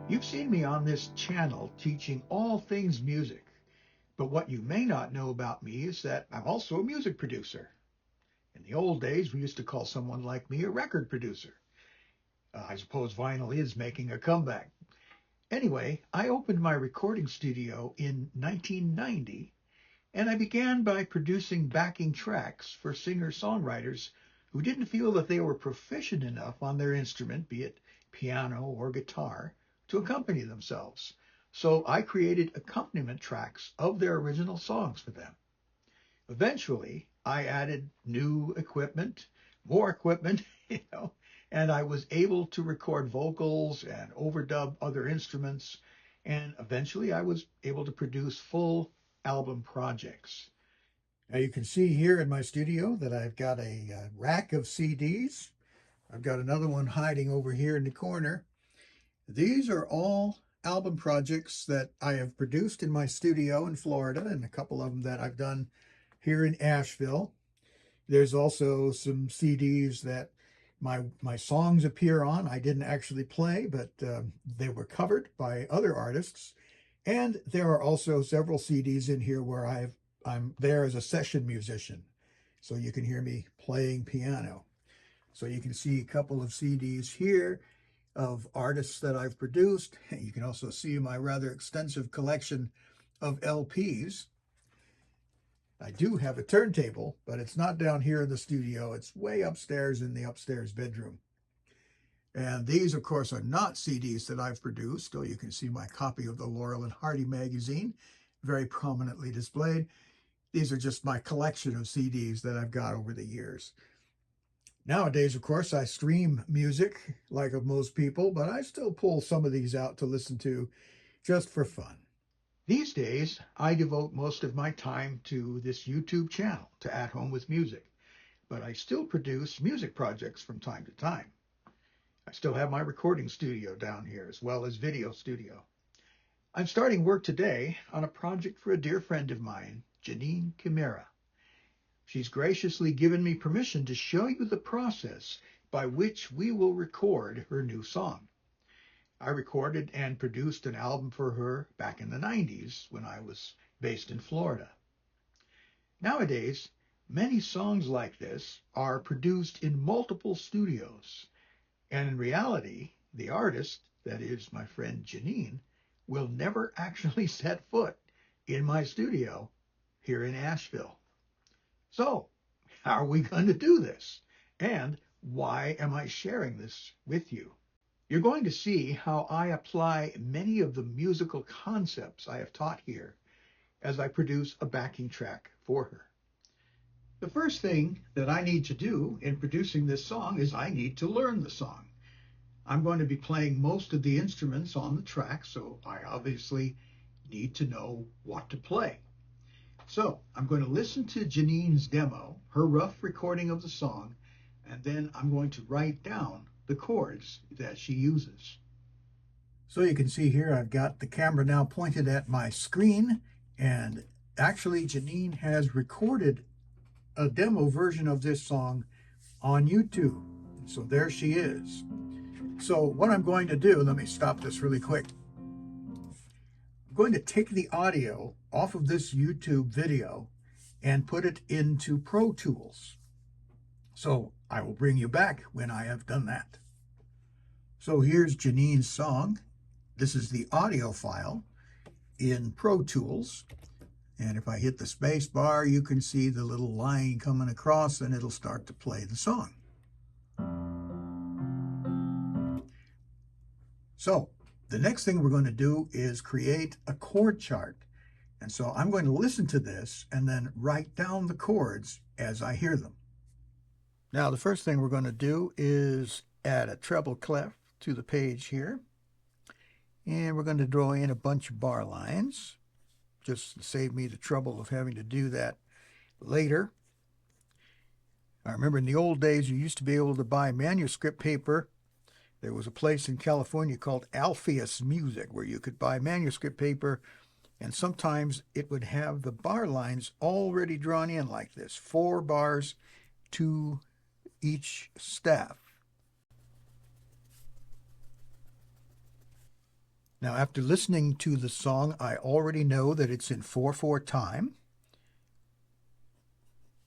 You've seen me on this channel teaching all things music, but what you may not know about me is that I'm also a music producer. In the old days, we used to call someone like me a record producer. I suppose vinyl is making a comeback. Anyway, I opened my recording studio in 1990, and I began by producing backing tracks for singer-songwriters who didn't feel that they were proficient enough on their instrument, be it piano or guitar, to accompany themselves. So I created accompaniment tracks of their original songs for them. Eventually, I added new equipment, more equipment, and I was able to record vocals and overdub other instruments. And eventually, I was able to produce full album projects. Now you can see here in my studio that I've got a rack of CDs. I've got another one hiding over here in the corner. These are all album projects that I have produced in my studio in Florida, and a couple of them that I've done here in Asheville. There's also some CDs that my songs appear on. I didn't actually play, but they were covered by other artists. And there are also several CDs in here where I'm there as a session musician, so you can hear me playing piano. So you can see a couple of CDs here of artists that I've produced. You can also see my rather extensive collection of LPs. I do have a turntable, but it's not down here in the studio. It's way upstairs in the upstairs bedroom. And these, of course, are not CDs that I've produced. So you can see my copy of the Laurel and Hardy magazine, very prominently displayed. These are just my collection of CDs that I've got over the years. Nowadays, of course, I stream music like of most people, but I still pull some of these out to listen to just for fun. These days, I devote most of my time to this YouTube channel, to At Home with Music, but I still produce music projects from time to time. I still have my recording studio down here, as well as video studio. I'm starting work today on a project for a dear friend of mine, Janine Chimera. She's graciously given me permission to show you the process by which we will record her new song. I recorded and produced an album for her back in the 90s when I was based in Florida. Nowadays, many songs like this are produced in multiple studios, and in reality, the artist, that is my friend Janine, will never actually set foot in my studio here in Asheville. So, how are we going to do this? And why am I sharing this with you? You're going to see how I apply many of the musical concepts I have taught here as I produce a backing track for her. The first thing that I need to do in producing this song is I need to learn the song. I'm going to be playing most of the instruments on the track, so I obviously need to know what to play. So I'm going to listen to Janine's demo, her rough recording of the song, and then I'm going to write down the chords that she uses. So you can see here I've got the camera now pointed at my screen, and actually Janine has recorded a demo version of this song on YouTube. So there she is. So what I'm going to do, let me stop this really quick. I'm going to take the audio off of this YouTube video and put it into Pro Tools. So I will bring you back when I have done that. So here's Janine's song. This is the audio file in Pro Tools. And if I hit the space bar, you can see the little line coming across and it'll start to play the song. So the next thing we're going to do is create a chord chart. And so I'm going to listen to this and then write down the chords as I hear them. Now the first thing we're going to do is add a treble clef to the page here. And we're going to draw in a bunch of bar lines, just to save me the trouble of having to do that later. I remember in the old days you used to be able to buy manuscript paper. There was a place in California called Alpheus Music where you could buy manuscript paper, and sometimes it would have the bar lines already drawn in like this, 4 bars to each staff. Now, after listening to the song, I already know that it's in 4/4 time.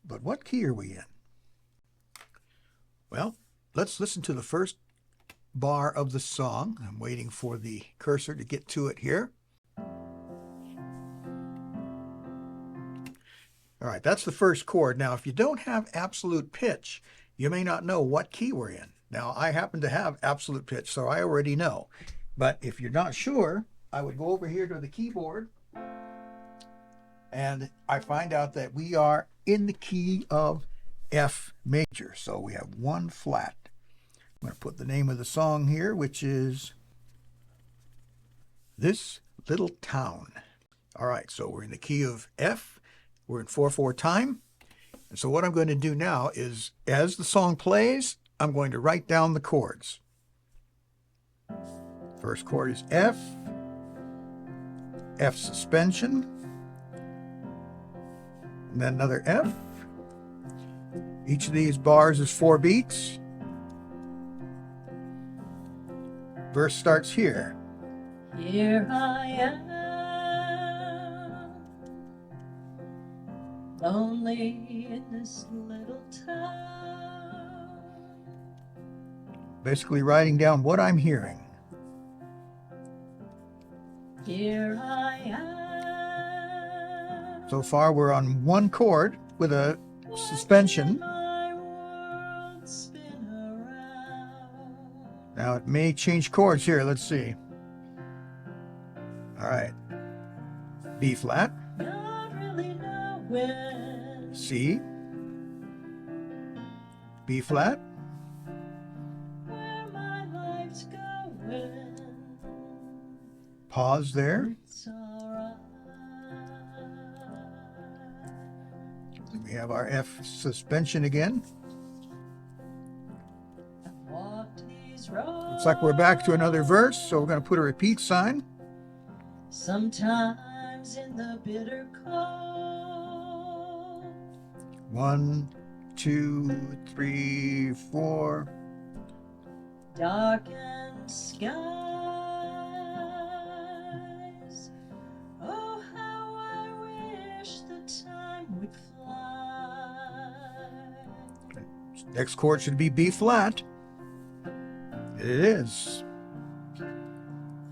But what key are we in? Well, let's listen to the first bar of the song. I'm waiting for the cursor to get to it here. All right, that's the first chord. Now, if you don't have absolute pitch, you may not know what key we're in. Now, I happen to have absolute pitch, so I already know. But if you're not sure, I would go over here to the keyboard, and I find out that we are in the key of F major. So we have 1 flat. I'm going to put the name of the song here, which is This Little Town. All right, so we're in the key of F. We're in 4/4 time. And so what I'm going to do now is, as the song plays, I'm going to write down the chords. First chord is F, F suspension, and then another F. Each of these bars is 4 beats. Verse starts here. Here I am, lonely in this little town. Basically writing down what I'm hearing. Here I am. So far we're on 1 chord with a suspension. My world spin around. Now it may change chords here. Let's see. All right. B flat, Not really knowing C, B flat, where my life's going. pause there. It's alright. We have our F suspension again. I've walked these roads. Looks like we're back to another verse, so we're going to put a repeat sign. Sometimes in the bitter cold. 1, 2, 3, 4. Darkened skies. Oh, how I wish the time would fly. Next chord should be B flat. It is.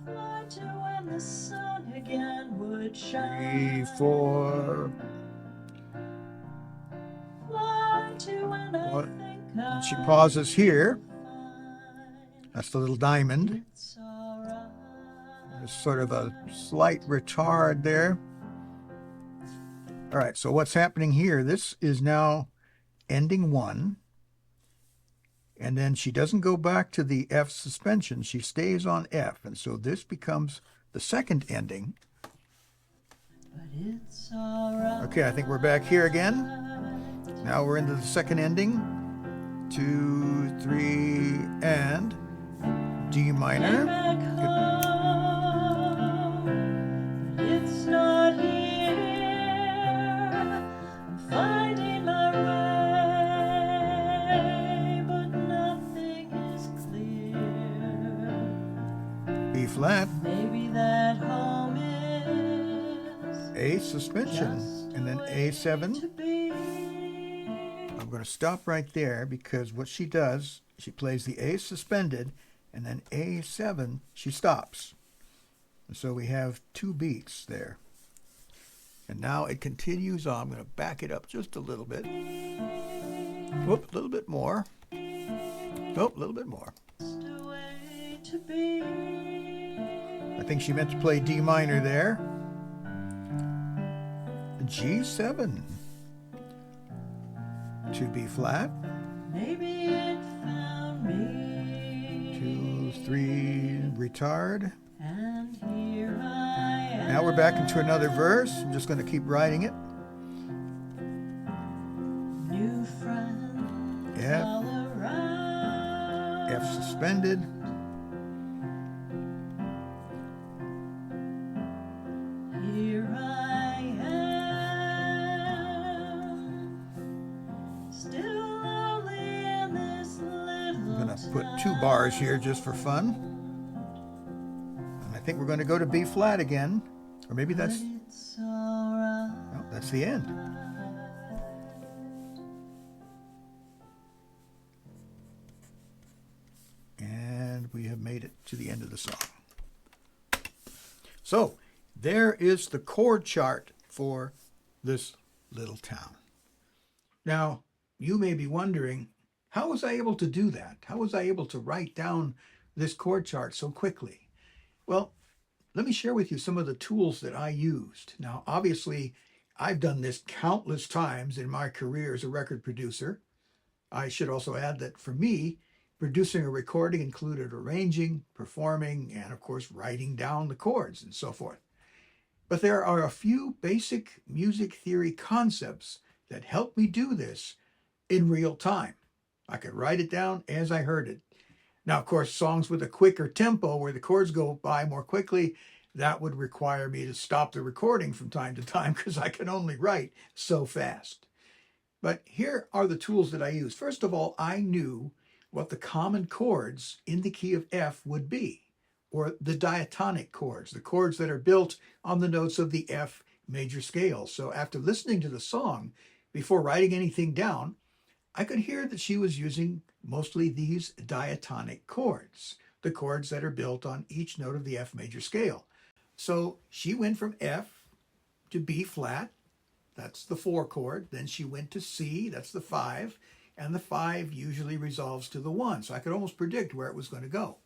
Fly to when the sun again would 3, shine. 4. Fly to when I What? think And she I pauses here. find That's the little diamond. it's alright. There's sort of a slight retard there. All right, so what's happening here? This is now ending 1. And then she doesn't go back to the F suspension. She stays on F. And so this becomes the second ending. But it's alright. Okay, I think we're back here again. Now we're into the second ending. 2, 3, and D minor. Back home, but it's not here. I'm finding my way, but nothing is clear. B flat, Maybe that home is A suspension, just and then a way A7. to be. I'm going to stop right there because what she does, she plays the A suspended, and then A7, she stops. And so we have 2 beats there. And now it continues on. I'm going to back it up just a little bit. Whoop, a little bit more. Oh, a little bit more. Just a way to be. I think she meant to play D minor there. G7 to B flat. Maybe it found me. 2, 3, retard. And here I am. Now we're back into another verse. I'm just going to keep writing it. New friends F, all around. F suspended. Here I am. Still lonely in this little I'm going to put 2 bars here just for fun. And I think we're going to go to B flat again. Or maybe that's... But it's alright. No, that's the end. And we have made it to the end of the song. So, there is the chord chart for this little town. Now, you may be wondering, how was I able to do that? How was I able to write down this chord chart so quickly? Well, let me share with you some of the tools that I used. Now, obviously, I've done this countless times in my career as a record producer. I should also add that for me, producing a recording included arranging, performing, and of course, writing down the chords and so forth. But there are a few basic music theory concepts that help me do this in real time. I could write it down as I heard it. Now, of course, songs with a quicker tempo where the chords go by more quickly, that would require me to stop the recording from time to time because I can only write so fast. But here are the tools that I used. First of all, I knew what the common chords in the key of F would be, or the diatonic chords, the chords that are built on the notes of the F major scale. So after listening to the song, before writing anything down, I could hear that she was using mostly these diatonic chords, the chords that are built on each note of the F major scale. So she went from F to B flat, that's the 4 chord. Then she went to C, that's the 5, and the 5 usually resolves to the 1. So I could almost predict where it was going to go.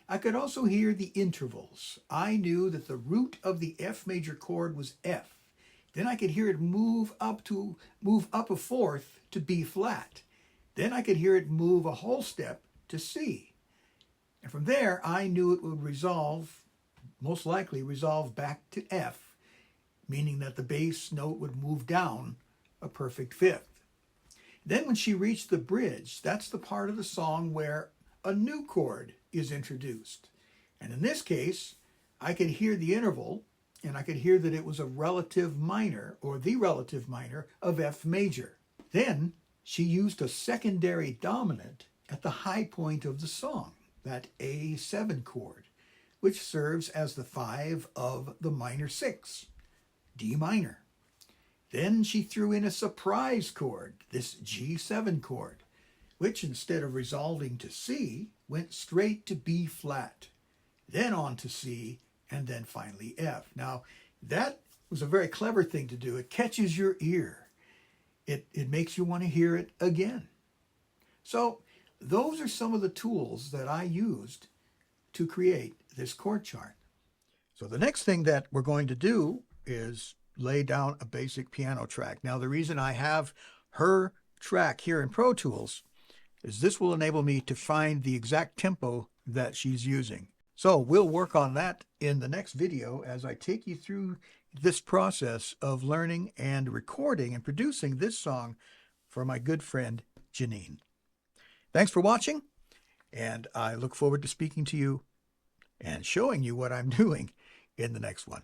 I could also hear the intervals. I knew that the root of the F major chord was F. Then I could hear it move up a fourth to B flat. Then I could hear it move a whole step to C. And from there, I knew it would most likely resolve back to F, meaning that the bass note would move down a perfect fifth. Then when she reached the bridge, that's the part of the song where a new chord is introduced. And in this case, I could hear the interval, and I could hear that it was a relative minor, or the relative minor, of F major. Then she used a secondary dominant at the high point of the song, that A7 chord, which serves as the 5 of the minor 6, D minor. Then she threw in a surprise chord, this G7 chord, which instead of resolving to C, went straight to B flat, then on to C, and then finally F. Now, that was a very clever thing to do. It catches your ear. It makes you want to hear it again. So those are some of the tools that I used to create this chord chart. So the next thing that we're going to do is lay down a basic piano track. Now, the reason I have her track here in Pro Tools is this will enable me to find the exact tempo that she's using. So we'll work on that in the next video as I take you through this process of learning and recording and producing this song for my good friend Janine. Thanks for watching, and I look forward to speaking to you and showing you what I'm doing in the next one.